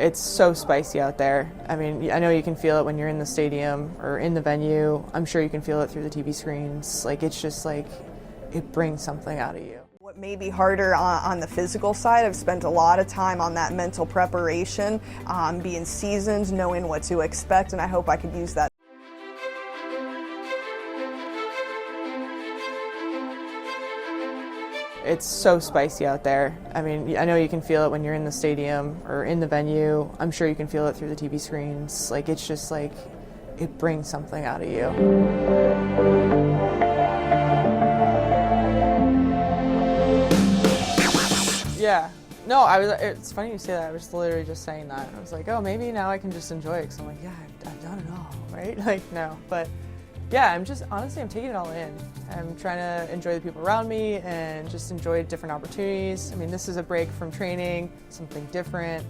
It's so spicy out there. I mean, I know you can feel it when you're in the stadium or in the venue. I'm sure you can feel it through the TV screens. Like, it's just like, it brings something out of you. What may be harder on the physical side, I've spent a lot of time on that mental preparation, being seasoned, knowing what to expect, and I hope I could use that. It's so spicy out there. I mean, I know you can feel it when you're in the stadium or in the venue. I'm sure you can feel it through the TV screens. Like, it's just like, it brings something out of you. Yeah. No, it's funny you say that. I was literally just saying that. I was like, oh, maybe now I can just enjoy it. Because I'm like, yeah, I've done it all, right? Like, no. But yeah, honestly, I'm taking it all in. I'm trying to enjoy the people around me and just enjoy different opportunities. I mean, this is a break from training, something different,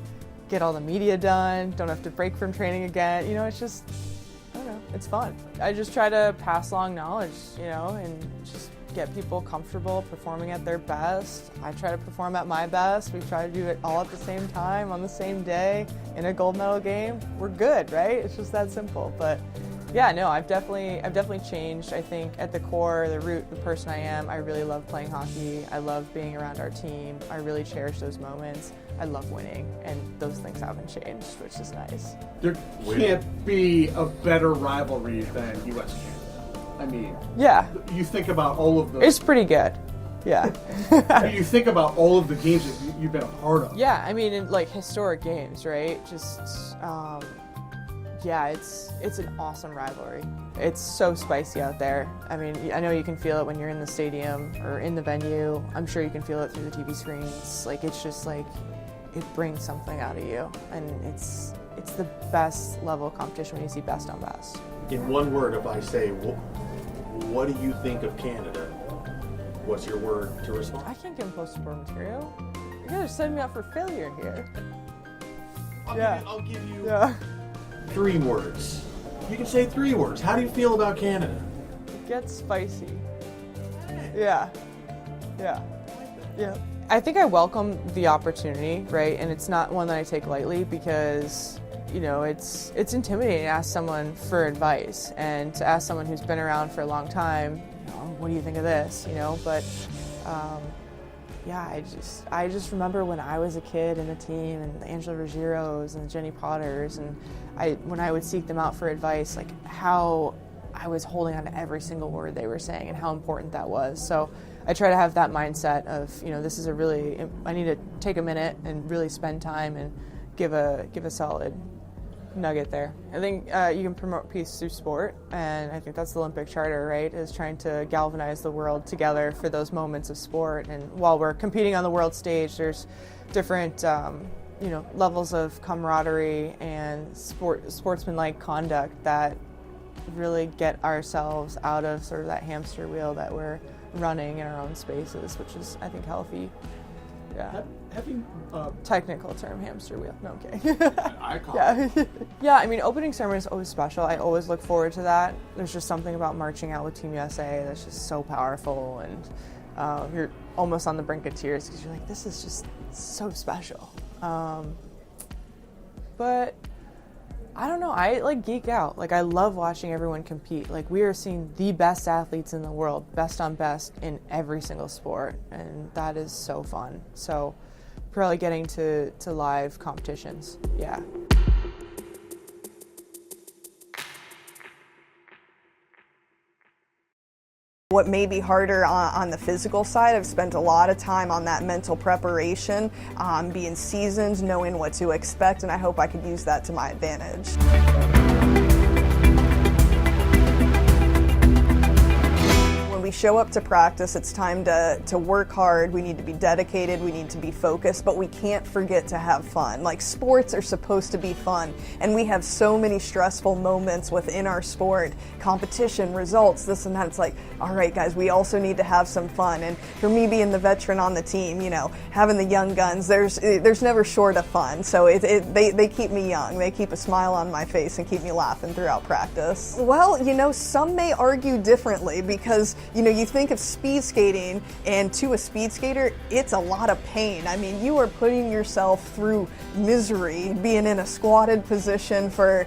get all the media done, don't have to break from training again. You know, it's just, I don't know, it's fun. I just try to pass along knowledge, you know, and just get people comfortable performing at their best. I try to perform at my best. We try to do it all at the same time, on the same day, in a gold medal game. We're good, right? It's just that simple. But yeah, no, I've definitely changed. I think at the core, the root, the person I am, I really love playing hockey. I love being around our team. I really cherish those moments. I love winning, and those things haven't changed, which is nice. There can't be a better rivalry than U.S.-Canada. I mean, yeah. You think about all of the... It's pretty good, yeah. You think about all of the games that you've been a part of. Yeah, I mean, in like historic games, right? Just, yeah, it's an awesome rivalry. It's so spicy out there. I mean, I know you can feel it when you're in the stadium or in the venue. I'm sure you can feel it through the TV screens. Like, it's just like, it brings something out of you. And it's the best level of competition when you see best on best. In one word, if I say, what do you think of Canada? What's your word to respond? I can't get post-sport material. You guys are setting me up for failure here. I'll give you 3 words. You can say 3 words. How do you feel about Canada? It gets spicy. Yeah. I think I welcome the opportunity, right? And it's not one that I take lightly because, you know, it's intimidating to ask someone for advice and to ask someone who's been around for a long time, you know, what do you think of this, you know? But yeah, I just remember when I was a kid in the team and the Angela Ruggieros and the Jenny Potters, and when I would seek them out for advice, like how I was holding on to every single word they were saying and how important that was. So I try to have that mindset of, you know, this is I need to take a minute and really spend time and give a solid nugget there. I think you can promote peace through sport, and I think that's the Olympic Charter, right, is trying to galvanize the world together for those moments of sport. And while we're competing on the world stage, there's different you know, levels of camaraderie and sportsmanlike conduct that really get ourselves out of sort of that hamster wheel that we're running in our own spaces, which is, I think, healthy. Yeah. Technical term, hamster wheel. No, I'm kidding. I call it. Yeah, I mean, opening ceremony is always special. I always look forward to that. There's just something about marching out with Team USA that's just so powerful, and you're almost on the brink of tears because you're like, this is just so special. But I don't know, I like geek out. Like, I love watching everyone compete. Like, we are seeing the best athletes in the world, best on best in every single sport, and that is so fun. So probably getting to live competitions, yeah. What may be harder on the physical side, I've spent a lot of time on that mental preparation, being seasoned, knowing what to expect, and I hope I could use that to my advantage. When we show up to practice, it's time to work hard. We need to be dedicated, we need to be focused, but we can't forget to have fun. Like, sports are supposed to be fun, and we have so many stressful moments within our sport, competition, results, this and that. It's like, all right, guys, we also need to have some fun. And for me, being the veteran on the team, you know, having the young guns, there's never short of fun. So they keep me young. They keep a smile on my face and keep me laughing throughout practice. Well, you know, some may argue differently because You know, you think of speed skating, and to a speed skater, it's a lot of pain. I mean, you are putting yourself through misery, being in a squatted position for,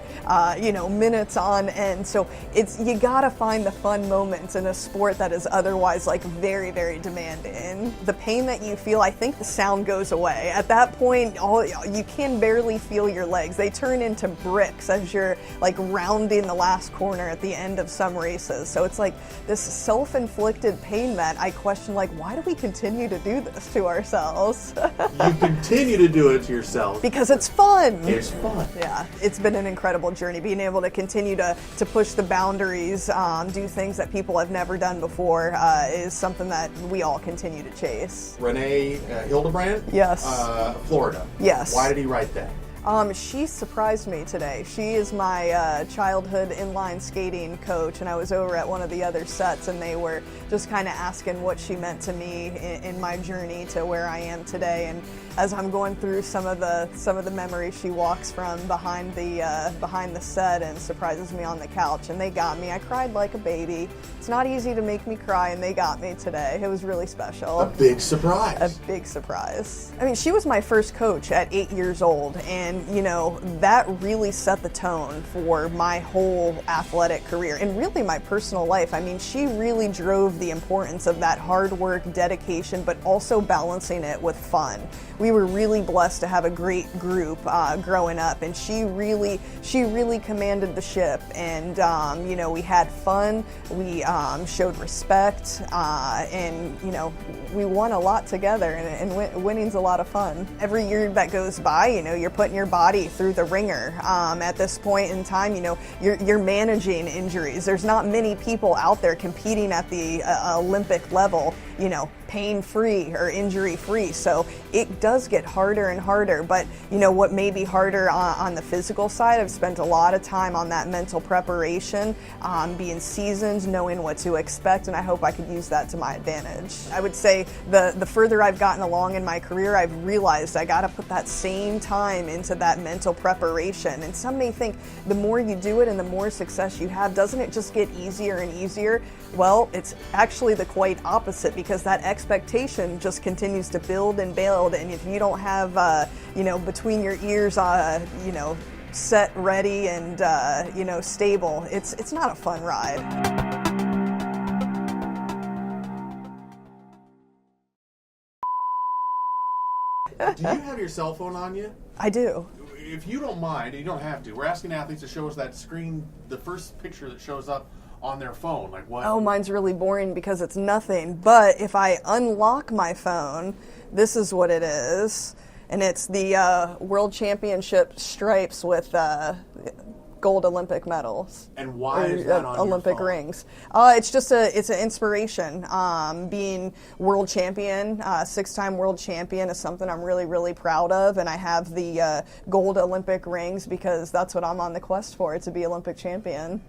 you know, minutes on end. So you gotta find the fun moments in a sport that is otherwise like very, very demanding. The pain that you feel, I think the sound goes away. At that point, you can barely feel your legs. They turn into bricks as you're like rounding the last corner at the end of some races. So it's like this self-inflicted pain that I question, like, why do we continue to do this to ourselves? You continue to do it to yourself. Because it's fun. It's fun. Yeah, it's been an incredible journey, being able to continue to push the boundaries, do things that people have never done before is something that we all continue to chase. Renee Hildebrand? Yes. Florida. Yes. Why did he write that? She surprised me today. She is my childhood inline skating coach, and I was over at one of the other sets, and they were just kind of asking what she meant to me in my journey to where I am today. And as I'm going through some of the memories, she walks from behind the set and surprises me on the couch, and they got me. I cried like a baby. It's not easy to make me cry, and they got me today. It was really special. A big surprise. A big surprise. I mean, she was my first coach at 8 years old, and you know, that really set the tone for my whole athletic career and really my personal life. I mean, she really drove the importance of that hard work, dedication, but also balancing it with fun. We were really blessed to have a great group growing up, and she really commanded the ship. And you know, we had fun, we showed respect, and you know, we won a lot together, and winning's a lot of fun. Every year that goes by, you know, you're putting your body through the ringer. At this point in time, you know, you're managing injuries. There's not many people out there competing at the Olympic level, you know, pain-free or injury-free. So it does get harder and harder. But you know what may be harder on the physical side, I've spent a lot of time on that mental preparation, being seasoned, knowing what to expect, and I hope I could use that to my advantage. I would say the further I've gotten along in my career, I've realized I got to put that same time into that mental preparation. And some may think the more you do it and the more success you have, doesn't it just get easier and easier? Well, it's actually the quite opposite, because that expectation just continues to build and build, and if you don't have, you know, between your ears, you know, set, ready, and you know, stable, it's not a fun ride. Do you have your cell phone on you? I do. If you don't mind, and you don't have to, we're asking athletes to show us that screen, the first picture that shows up on their phone. Like what? Oh, mine's really boring because it's nothing. But if I unlock my phone, this is what it is. And it's the World Championship stripes with gold Olympic medals. And why is that on Olympic your phone? rings? It's an inspiration. Being world champion, 6-time world champion, is something I'm really, really proud of. And I have the gold Olympic rings because that's what I'm on the quest for, to be Olympic champion.